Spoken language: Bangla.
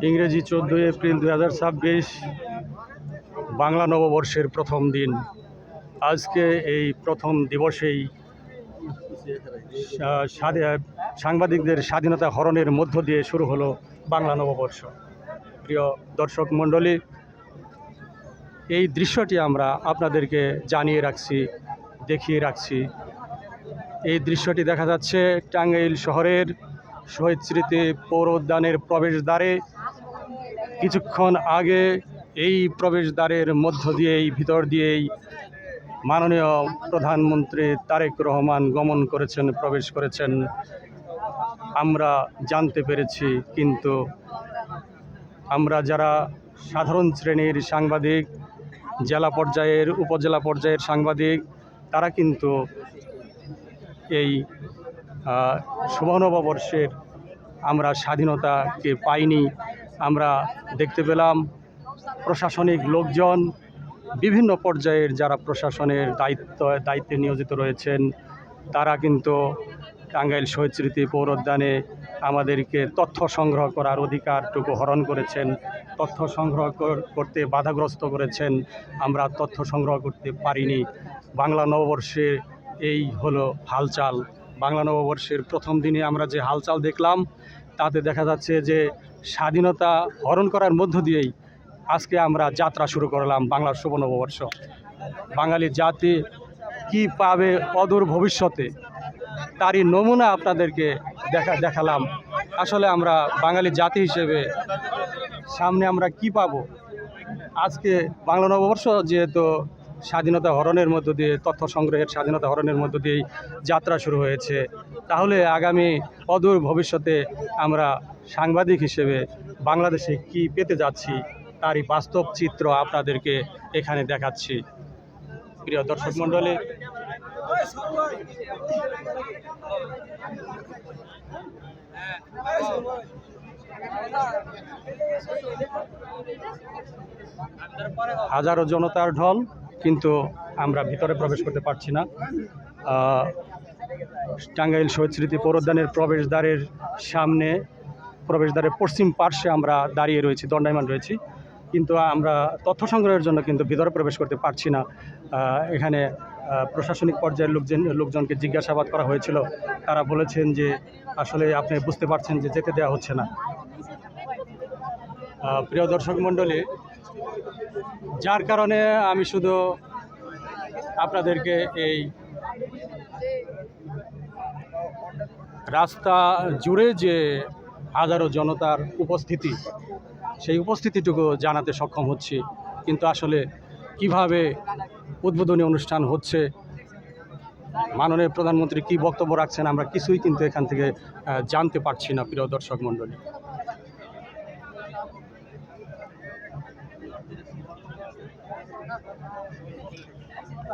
ইংরেজি 14 এপ্রিল 2026 বাংলা নববর্ষের প্রথম দিন। আজকে এই প্রথম দিবসেই সাংবাদিকদের স্বাধীনতা হরণের মধ্য দিয়ে শুরু হলো বাংলা নববর্ষ। প্রিয় দর্শক মণ্ডলী, এই দৃশ্যটি আমরা আপনাদেরকে জানিয়ে রাখছি, দেখিয়ে রাখছি। এই দৃশ্যটি দেখা যাচ্ছে টাঙ্গাইল শহরের শহীদ স্মৃতি পৌর উদ্যানের প্রবেশদ্বারে। কিছুক্ষণ আগে এই প্রবেশদ্বারের মধ্য দিয়েই, ভিতর দিয়েই মাননীয় প্রধানমন্ত্রী তারেক রহমান গমন করেছেন, প্রবেশ করেছেন আমরা জানতে পেরেছি। কিন্তু আমরা যারা সাধারণ শ্রেণীর সাংবাদিক, জেলা পর্যায়ের, উপজেলা পর্যায়ের সাংবাদিক, তারা কিন্তু এই শুভ নববর্ষের আমরা স্বাধীনতাকে পাইনি। আমরা দেখতে পেলাম প্রশাসনিক লোকজন, বিভিন্ন পর্যায়ের যারা প্রশাসনের দায়িত্বে নিয়োজিত রয়েছেন, তারা কিন্তু টাঙ্গাইল শহীদ স্মৃতি পৌর উদ্যানে আমাদেরকে তথ্য সংগ্রহ করার অধিকারটুকু হরণ করেছেন, তথ্য সংগ্রহ করতে বাধাগ্রস্ত করেছেন। আমরা তথ্য সংগ্রহ করতে পারিনি। বাংলা নববর্ষে এই হলো হালচাল। বাংলা নববর্ষের প্রথম দিনে আমরা যে হালচাল দেখলাম, তাতে দেখা যাচ্ছে যে স্বাধীনতা হরণ করার মধ্য দিয়েই আজকে আমরা যাত্রা শুরু করলাম বাংলার শুভ নববর্ষ। বাঙালি জাতি কি পাবে অদূর ভবিষ্যতে, তারই নমুনা আপনাদেরকে দেখালাম। আসলে আমরা বাঙালি জাতি হিসেবে সামনে আমরা কি পাব। আজকে বাংলা নববর্ষ যেহেতু স্বাধীনতা হরণের মধ্য দিয়ে, তথ্য সংগ্রহের স্বাধীনতা হরণের মধ্য দিয়েই যাত্রা শুরু হয়েছে, তাহলে আগামী অদূর ভবিষ্যতে আমরা সাংবাদিক হিসেবে বাংলাদেশে কি পেতে যাচ্ছি, তারই বাস্তব চিত্র আপনাদেরকে এখানে দেখাচ্ছি। প্রিয় দর্শক মণ্ডলী, হাজারো জনতার ঢল, কিন্তু আমরা ভিতরে প্রবেশ করতে পারছি না। টাঙ্গাইল শহীদ স্মৃতি পৌর উদ্যানের প্রবেশদ্বারের সামনে, প্রবেশদ্বারের পশ্চিম পার্শ্বে আমরা দাঁড়িয়ে রয়েছি, দণ্ডায়মান রয়েছি, কিন্তু আমরা তথ্য সংগ্রহের জন্য কিন্তু ভিতরে প্রবেশ করতে পারছি না। এখানে প্রশাসনিক পর্যায়ের লোকজনকে জিজ্ঞাসাবাদ করা হয়েছিল। তারা বলেছেন যে আসলে আপনি বুঝতে পারছেন যে যেতে দেওয়া হচ্ছে না। প্রিয় দর্শক মণ্ডলী, যার কারণে আমি শুধু আপনাদেরকে এই রাস্তা জুড়ে যে হাজারো জনতার উপস্থিতি, সেই উপস্থিতিটুকু জানাতে সক্ষম হচ্ছি। কিন্তু আসলে কিভাবে উদ্বোধনী অনুষ্ঠান হচ্ছে, মাননীয় প্রধানমন্ত্রী কি বক্তব্য রাখছেন, আমরা কিছুই কিন্তু এখান থেকে জানতে পারছি না। প্রিয় দর্শক মণ্ডলী,